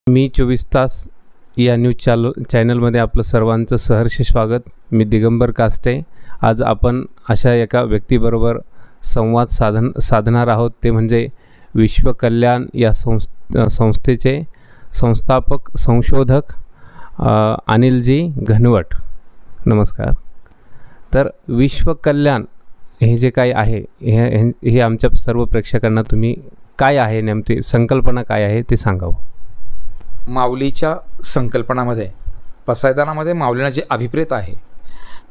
मी 24 तास या न्यूज चॅनलमध्ये आपलं सर्वांचं सहर्ष स्वागत। मी दिगंबर कास्टे। आज आपण अशा एका व्यक्तीबरोबर संवाद साधणार आहोत, ते म्हणजे विश्व कल्याण या संस्थेचे संस्थापक संशोधक अनिलजी घनवट। नमस्कार। तर विश्व कल्याण हे जे काही आहे हे आमच्या सर्व प्रेक्षकांना तुम्ही काय आहे, नेमकी संकल्पना काय आहे ते सांगावं। माऊलीच्या संकल्पनामध्ये पसायदानामध्ये माऊलींना जे अभिप्रेत आहे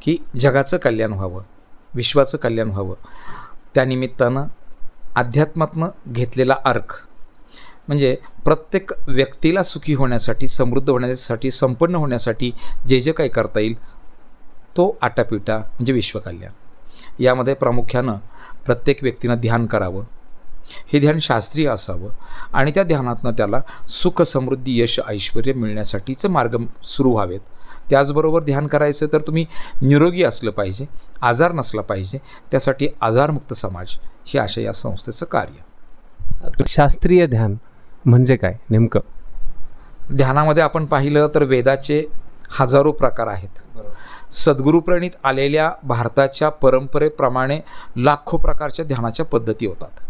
की जगाचं कल्याण व्हावं, विश्वाचं कल्याण व्हावं, त्यानिमित्तानं अध्यात्मातनं घेतलेला अर्थ म्हणजे प्रत्येक व्यक्तीला सुखी होण्यासाठी, समृद्ध होण्यासाठी, संपन्न होण्यासाठी जे जे काही करता येईल तो आटापिटा म्हणजे विश्वकल्याण। यामध्ये प्रामुख्यानं प्रत्येक व्यक्तीनं ध्यान करावं, हे ध्यान शास्त्रीय असावं आणि त्या ध्यानातनं त्याला सुख, समृद्धी, यश, ऐश्वर्य मिळण्यासाठीचं मार्ग सुरू व्हावेत। त्याचबरोबर ध्यान करायचं तर तुम्ही निरोगी असलं पाहिजे, आजार नसला पाहिजे, त्यासाठी आजारमुक्त समाज हे अशा या संस्थेचं कार्य। शास्त्रीय ध्यान म्हणजे काय नेमकं? ध्यानामध्ये आपण पाहिलं तर वेदाचे हजारो प्रकार आहेत। सद्गुरूप्रणीत आलेल्या भारताच्या परंपरेप्रमाणे लाखो प्रकारच्या ध्यानाच्या पद्धती होतात।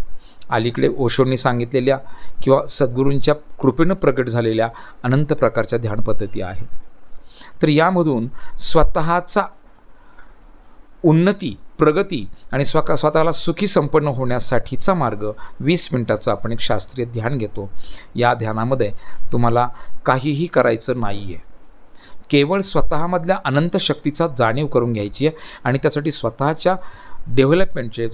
अलीकडे ओशोंनी सांगितलेल्या किंवा सद्गुरूंच्या कृपेनं प्रकट झालेल्या अनंत प्रकारच्या ध्यान पद्धती आहेत। तर यामधून स्वतःचा उन्नती, प्रगती आणि स्वतःला सुखी संपन्न होण्यासाठीचा मार्ग 20 मिनिटाचा आपण एक शास्त्रीय ध्यान घेतो। या ध्यानामध्ये तुम्हाला काहीही करायचं नाही आहे, केवळ स्वतःमधल्या अनंत शक्तीचा जाणीव करून घ्यायची आहे आणि त्यासाठी स्वतःच्या डेव्हलपमेंटचे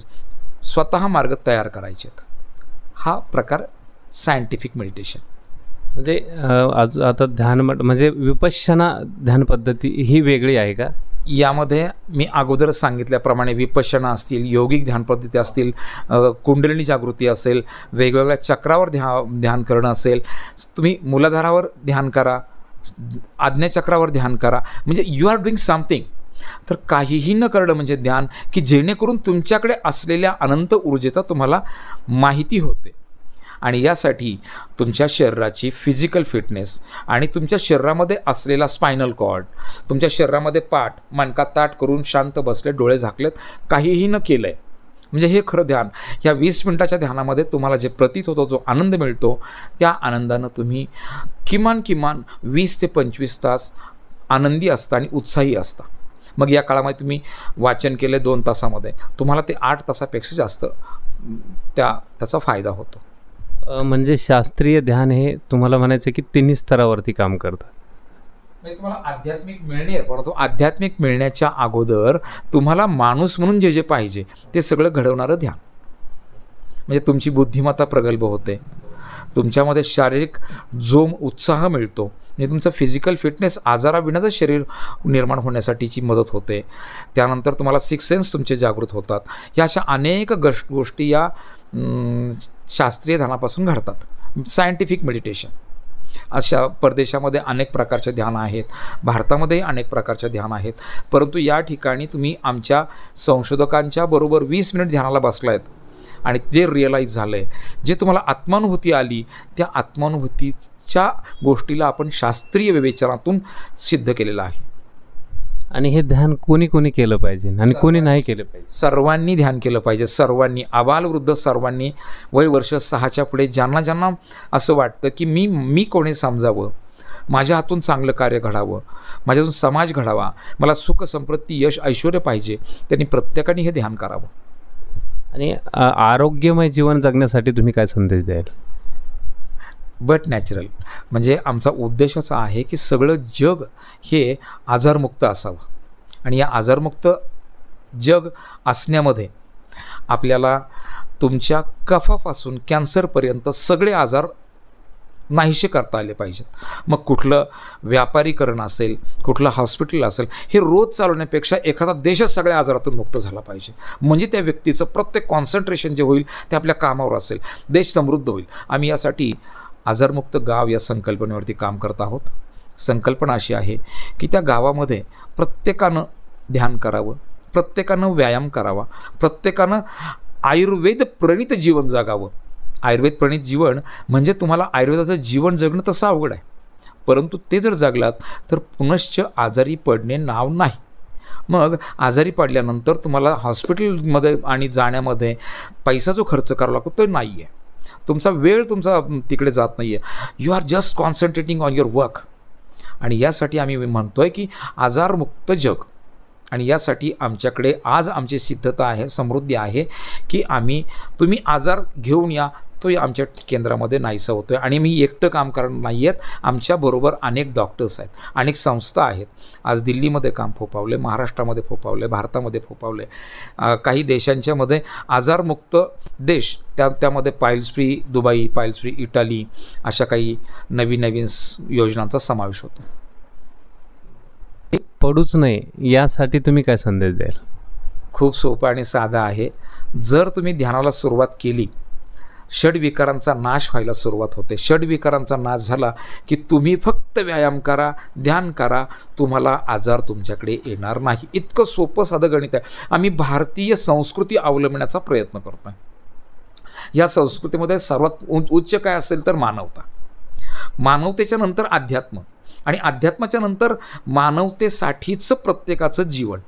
स्वतः मार्ग तयार करायचे आहेत। हा प्रकार सायंटिफिक मेडिटेशन म्हणजे आता ध्यान म्हणजे विपश्यना ध्यान पद्धती ही वेगळी आहे का? यामध्ये मी अगोदर सांगितल्याप्रमाणे विपश्यना असतील, योगिक ध्यान पद्धती असतील, कुंडलिनी जागृती असेल, वेगवेगळ्या चक्रावर ध्यान करणं असेल, तुम्ही मूलाधारावर ध्यान करा, आज्ञाचक्रावर ध्यान करा, म्हणजे यू आर डुईंग समथिंग। तर काहीही न करणं म्हणजे ध्यान, की जेणेकरून तुमच्याकडे असलेल्या अनंत ऊर्जेचा तुम्हाला माहिती होते आणि यासाठी तुमच्या शरीराची फिजिकल फिटनेस आणि तुमच्या शरीरामध्ये असलेला स्पायनल कॉर्ड, तुमच्या शरीरामध्ये पाठ, मणका ताठ करून शांत बसले, डोळे झाकलेत, काहीही न केलं आहे म्हणजे हे खरं ध्यान। या 20 मिनिटाच्या ध्यानामध्ये तुम्हाला जे प्रतीत होतो, जो आनंद मिळतो, त्या आनंदानं तुम्ही किमान 20 ते 25 तास आनंदी असता आणि उत्साही असता। मग या काळामध्ये तुम्ही वाचन केले 2 तासामध्ये, तुम्हाला ते 8 तासापेक्षा जास्त त्याचा फायदा होतो। म्हणजे शास्त्रीय ध्यान हे तुम्हाला म्हणायचं की तिन्ही स्तरावरती काम करतं। म्हणजे तुम्हाला आध्यात्मिक मिळणे, परंतु आध्यात्मिक मिळण्याच्या अगोदर तुम्हाला माणूस म्हणून जे जे पाहिजे ते सगळं घडवणारं ध्यान। म्हणजे तुमची बुद्धिमत्ता प्रगल्भ होते, तुमच्यामध्ये शारीरिक जोम, उत्साह मिळतो, म्हणजे तुमचं फिजिकल फिटनेस, आजाराविनाचं शरीर निर्माण होण्यासाठीची मदत होते। त्यानंतर तुम्हाला 6 सेन्स तुमचे जागृत होतात। या अशा अनेक गोष्टी या शास्त्रीय ध्यानापासून घडतात। सायंटिफिक मेडिटेशन अशा परदेशामध्ये अनेक प्रकारचे ध्यान आहेत, भारतामध्येही अनेक प्रकारचे ध्यान आहेत, परंतु या ठिकाणी तुम्ही आमच्या संशोधकांच्या बरोबर 20 मिनिट ध्यानाला बसलायत आणि जे रिअलाईज झालं आहे, जे तुम्हाला आत्मानुभूती आली, त्या आत्मानुभूतीच्या गोष्टीला आपण शास्त्रीय विवेचनातून सिद्ध केलेलं आहे। आणि हे ध्यान कोणी केलं पाहिजे आणि कोणी नाही केलं पाहिजे? सर्वांनी ध्यान केलं पाहिजे, सर्वांनी, आबालवृद्ध सर्वांनी, वय वर्ष 6च्या पुढे ज्यांना असं वाटतं की मी कोणी समजावं, माझ्या हातून चांगलं कार्य घडावं, माझ्यातून समाज घडावा, मला सुख, संपत्ती, यश, ऐश्वर्य पाहिजे, त्यांनी प्रत्येकाने हे ध्यान करावं। आणि आरोग्यमय जीवन जगण्यासाठी तुम्ही काय संदेश द्याल? बट नॅचरल, म्हणजे आमचा उद्देश असा आहे की सगळं जग हे आजारमुक्त असावं आणि या आजारमुक्त जग असण्यामध्ये आपल्याला तुमच्या कफापासून कॅन्सरपर्यंत सगळे आजार नाहीसे करता आले पाहिजेत। मग कुठलं व्यापारीकरण असेल, कुठलं हॉस्पिटल असेल, हे रोज चालवण्यापेक्षा एखादा देशच सगळ्या आजारातून मुक्त झाला पाहिजे, म्हणजे त्या व्यक्तीचं प्रत्येक कॉन्सन्ट्रेशन जे होईल ते आपल्या कामावर असेल, देश समृद्ध होईल। आम्ही यासाठी आजारमुक्त गाव या संकल्पनेवरती काम करत आहोत। संकल्पना अशी आहे की त्या गावामध्ये प्रत्येकानं ध्यान करावं, प्रत्येकानं व्यायाम करावा, प्रत्येकानं आयुर्वेद प्रणित जीवन जगावं आयुर्वेद प्रणित जीवन म्हणजे तुम्हाला आयुर्वेदाचं जीवन जगणं तसं अवघड आहे, परंतु ते जर जगलात तर पुनश्च आजारी पडणे नाव नाही. मग आजारी पडल्यानंतर तुम्हाला हॉस्पिटलमध्ये आणि जाण्यामध्ये पैसा जो खर्च करावा लागतो तो नाही आहे, तुमचा वेळ तुमचा तिकडे जात नाही आहे. You are just concentrating on your work. आणि यासाठी आम्ही म्हणतो आहे की आजारमुक्त जग. आणि यासाठी आमच्याकडे आज आमची सिद्धता आहे, समृद्धी आहे की तुम्ही आजार घेऊन या, तो आमच्या केंद्रामध्ये नाहीसा होतो आहे. आणि मी एकटं काम करणार नाही आहेत, आमच्याबरोबर अनेक डॉक्टर्स आहेत, अनेक संस्था आहेत. आज दिल्लीमध्ये काम फोपावले, महाराष्ट्रामध्ये फोपावले, भारतामध्ये फोपावले, काही देशांच्यामध्ये आजारमुक्त देश, त्यामध्ये piles free Dubai, piles free Italy, अशा काही नवीन योजनांचा समावेश होतो. पडूच नये यासाठी तुम्ही काय संदेश द्याल? खूप सोपं आणि साधा आहे. जर तुम्ही ध्यानाला सुरुवात केली, षडविकारांचा नाश व्हायला सुरुवात होते. षडविकारांचा नाश झाला की तुम्ही फक्त व्यायाम करा, ध्यान करा, तुम्हाला आजार तुमच्याकडे येणार नाही. इतकं सोपं साधं गणित आहे. आम्ही भारतीय संस्कृती अवलंबण्याचा प्रयत्न करतो आहे. या संस्कृतीमध्ये सर्वात उच्च काय असेल तर मानवता, मानवतेच्या नंतर अध्यात्म, आणि अध्यात्माच्या नंतर मानवतेसाठीच प्रत्येकाचं जीवन.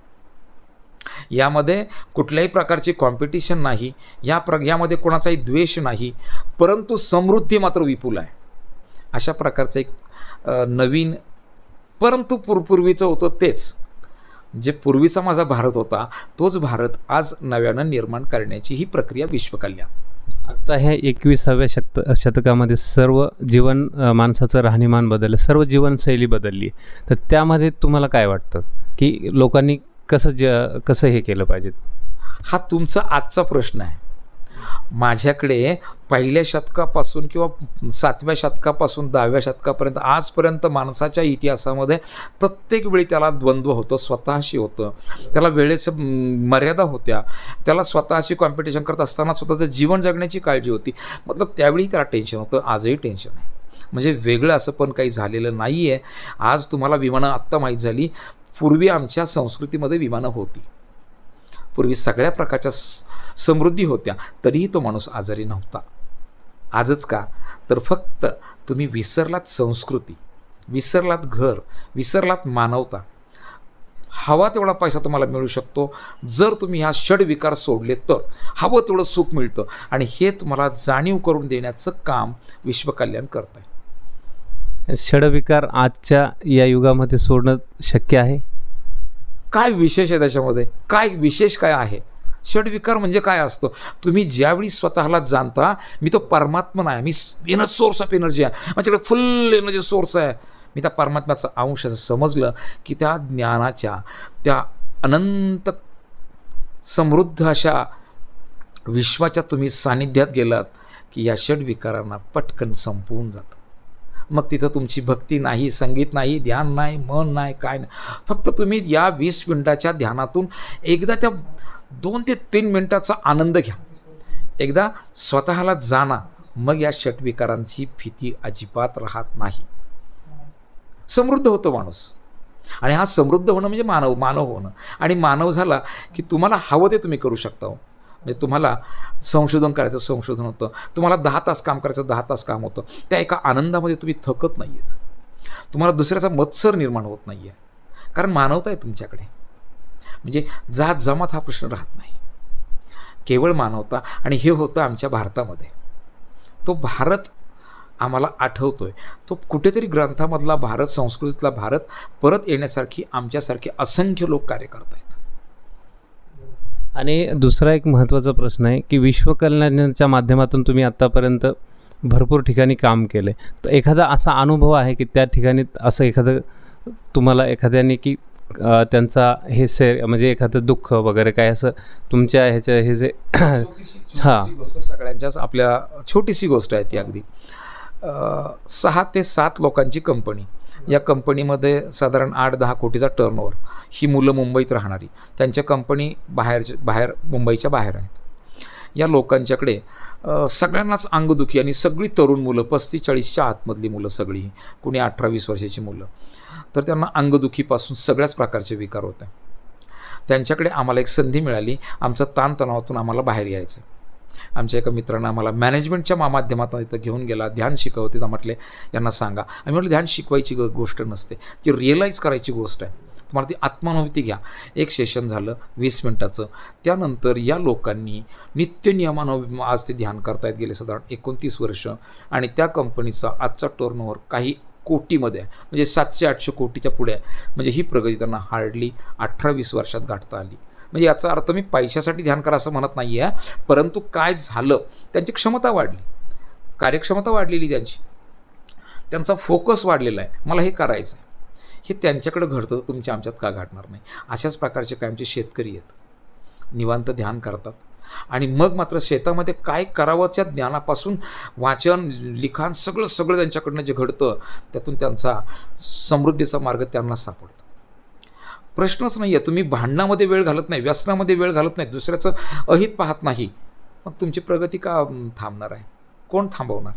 यामध्ये कुठल्याही प्रकारची कॉम्पिटिशन नाही, यामध्ये कोणाचाही द्वेष नाही, परंतु समृद्धी मात्र विपुल आहे. अशा प्रकारचं एक नवीन, परंतु पूर्वीचं होतं तेच, जे पूर्वीचा माझा भारत होता तोच भारत आज नव्यानं निर्माण करण्याची ही प्रक्रिया विश्वकल्याण. आता ह्या 21व्या शतकामध्ये सर्व जीवन, माणसाचं राहणीमान बदललं, सर्व जीवनशैली बदलली. तर त्यामध्ये तुम्हाला काय वाटतं की लोकांनी कसं हे केलं पाहिजे? हा तुमचा आजचा प्रश्न आहे. माझ्याकडे पहिल्या शतकापासून किंवा 7व्या शतकापासून 10व्या शतकापर्यंत आजपर्यंत माणसाच्या इतिहासामध्ये प्रत्येक वेळी त्याला द्वंद्व होतं, स्वतःशी होतं, त्याला वेळेचं मर्यादा होत्या, त्याला स्वतःशी कॉम्पिटिशन करत असताना स्वतःचं जीवन जगण्याची काळजी होती. मतलब त्यावेळी त्याला टेन्शन होतं, आजही टेन्शन आहे. म्हणजे वेगळं असं पण काही झालेलं नाही आहे. आज तुम्हाला विमानं आत्ता माहीत झाली, पूर्वी आमच्या संस्कृतीमध्ये विमानं होती, पूर्वी सगळ्या प्रकारच्या समृद्धी होत्या, तरीही तो माणूस आजारी नव्हता. आजच का तर फक्त तुम्ही विसरलात संस्कृती, विसरलात घर, विसरलात मानवता. हवा तेवढा पैसा तुम्हाला मिळू शकतो जर तुम्ही ह्या षडविकार सोडले तर. हवं तेवढं सुख मिळतं, आणि हे तुम्हाला जाणीव करून देण्याचं काम विश्वकल्याण करत आहे. षडविकार आजच्या या युगामध्ये सोडणं शक्य आहे? काय विशेष आहे त्याच्यामध्ये? काय विशेष काय आहे? षडविकार म्हणजे काय असतं? तुम्ही ज्यावेळी स्वतःला जाणता मी तो परमात्मा नाही, मी सोर्स ऑफ एनर्जी आहे, माझ्याकडे फुल एनर्जी सोर्स आहे, मी त्या परमात्म्याचा अंश असं समजलं की त्या ज्ञानाच्या, त्या अनंत समृद्ध अशा विश्वाच्या तुम्ही सानिध्यात गेलात की या षडविकारांना पटकन संपवून जातं. मग तिथं तुमची भक्ती नाही, संगीत नाही, ध्यान नाही, मन नाही, काय नाही. फक्त तुम्ही या 20 मिनिटाच्या ध्यानातून एकदा त्या 2 ते 3 मिनिटाचा आनंद घ्या, एकदा स्वतःला जाणा, मग या षटविकारांची भीती अजिबात राहत नाही. समृद्ध होतो माणूस. आणि हा समृद्ध होणं म्हणजे मानव होणं. आणि मानव झाला की तुम्हाला हवं ते तुम्ही करू शकता. म्हणजे तुम्हाला संशोधन करायचं संशोधन होतं, तुम्हाला 10 तास काम करायचं 10 तास काम होतं. त्या एका आनंदामध्ये तुम्ही थकत नाही आहेत, तुम्हाला दुसऱ्याचा मत्सर निर्माण होत नाही आहे, कारण मानवता आहे तुमच्याकडे. म्हणजे जात जमात हा प्रश्न राहत नाही, केवळ मानवता. आणि हे होतं आमच्या भारतामध्ये. तो भारत आम्हाला आठवतोय, तो कुठेतरी ग्रंथामधला भारत, संस्कृतीतला भारत परत येण्यासारखी आमच्यासारखे असंख्य लोक कार्य करत आहेत. आणि दुसरा एक महत्त्वाचा प्रश्न आहे की विश्वकल्याणाच्या माध्यमातून तुम्ही आत्तापर्यंत भरपूर ठिकाणी काम केलं आहे, तर एखादा असा अनुभव आहे की त्या ठिकाणी असं एखादं तुम्हाला एखाद्याने की त्यांचा हे म्हणजे एखादं दुःख वगैरे काय असं तुमच्या ह्याच्या हे जे हां, सगळ्यांच्याच आपल्या छोटीशी गोष्ट आहे ती. अगदी 6 ते 7 लोकांची कंपनी, या कंपनीमध्ये साधारण 8-10 कोटीचा टर्नओव्हर. ही मुलं मुंबईत राहणारी, त्यांच्या कंपनी बाहेर मुंबईच्या बाहेर आहेत. या लोकांच्याकडे सगळ्यांनाच अंगदुखी, आणि सगळी तरुण मुलं, 35-40च्या आतमधली मुलं सगळी, कुणी 18-20 वर्षाची मुलं. तर त्यांना अंगदुखीपासून सगळ्याच प्रकारचे विकार होते. त्यांच्याकडे आम्हाला एक संधी मिळाली, आमचं ताणतणावातून आम्हाला बाहेर यायचं. आमच्या एका मित्रानं आम्हाला मॅनेजमेंटच्या माध्यमातून इथं घेऊन गेला, ध्यान शिकवते. तर म्हटले यांना सांगा. आम्ही म्हटलं ध्यान शिकवायची गोष्ट नसते, ती रिअलाईज करायची गोष्ट आहे. तुम्हाला ती आत्मानुभूती घ्या. एक सेशन झालं 20 मिनिटाचं. त्यानंतर या लोकांनी नित्यनियमानं आज ते ध्यान करतायत गेले साधारण 29 वर्ष, आणि त्या कंपनीचा आजचा टर्नओव्हर काही कोटीमध्ये आहे, म्हणजे 700-800 कोटीच्या पुढे आहे. म्हणजे ही प्रगती त्यांना हार्डली 18-20 वर्षात गाठता आली. म्हणजे याचा अर्थ मी पैशासाठी ध्यान करा असं म्हणत नाही आहे, परंतु काय झालं, त्यांची क्षमता वाढली, कार्यक्षमता वाढलेली त्यांची, त्यांचा फोकस वाढलेला आहे. मला हे करायचं आहे. हे त्यांच्याकडे घडतं, तुमच्या आमच्यात का घडणार नाही? अशाच प्रकारचे काय आमचे शेतकरी आहेत, निवांत ध्यान करतात, आणि मग मात्र शेतामध्ये काय करावंच्या ज्ञानापासून वाचन, लिखाण सगळं त्यांच्याकडनं जे घडतं, त्यातून त्यांचा समृद्धीचा मार्ग त्यांना सापडतो. प्रश्नच नाही आहे. तुम्ही भांडणामध्ये वेळ घालत नाही, व्यसनामध्ये वेळ घालत नाही, दुसऱ्याचं अहित पाहत नाही, मग तुमची प्रगती का थांबणार आहे? कोण थांबवणार?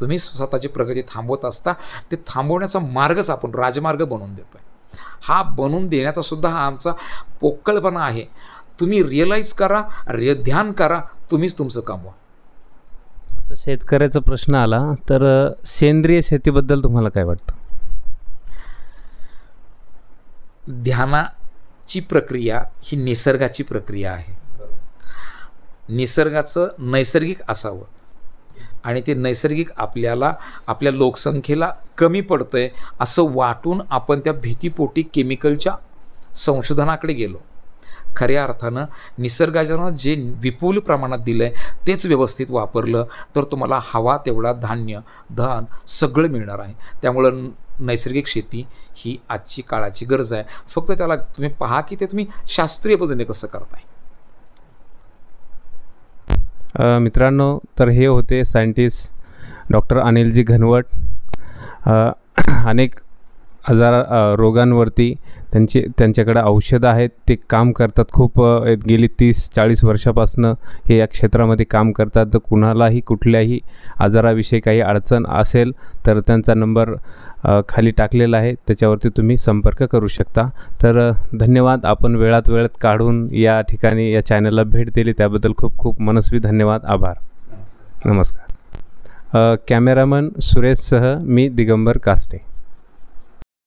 तुम्ही स्वतःची प्रगती थांबवत असता. ते थांबवण्याचा मार्गच आपण राजमार्ग बनवून देतो आहे. हा बनवून देण्याचा सुद्धा हा आमचा पोकळपणा आहे. तुम्ही रिअलाईज करा, ध्यान करा, तुम्हीच तुमचं कमवा. आता शेतकऱ्याचा प्रश्न आला तर सेंद्रिय शेतीबद्दल तुम्हाला काय वाटतं? ध्यानाची प्रक्रिया ही निसर्गाची प्रक्रिया आहे. निसर्गाचं नैसर्गिक असावं, आणि ते नैसर्गिक आपल्याला आपल्या लोकसंख्येला कमी पडतं आहे असं वाटून आपण त्या भीतीपोटी केमिकलच्या संशोधनाकडे गेलो. खऱ्या अर्थानं निसर्गानं जे विपुल प्रमाणात दिलं आहे तेच व्यवस्थित वापरलं तर तुम्हाला हवा तेवढा धान्य, धन सगळं मिळणार आहे. त्यामुळं नैसर्गिक शेती ही आजची काळाची गरज आहे. फक्त त्याला तुम्ही पहा की ते तुम्ही शास्त्रीय पद्धतीने कसं करताय. मित्रांनो, तर हे होते सायंटिस्ट डॉक्टर अनिलजी घनवट. अनेक रोगांवरती त्यांच्याकडे औषधं आहेत, ते काम करतात. खूप गेली 30-40 वर्षापासून हे या क्षेत्रामध्ये काम करतात. तर कुणालाही कुठल्याही आजाराविषयी काही अडचण असेल तर त्यांचा नंबर खाली टाकलेला आहे, त्याच्यावरती तुम्ही संपर्क करू शकता. तर धन्यवाद. आपण वेळात काढून या ठिकाणी या चॅनलला भेट दिली त्याबद्दल खूप खूप मनस्वी धन्यवाद, आभार. नमस्कार. कॅमेरामन सुरेशसह मी दिगंबर कास्टे.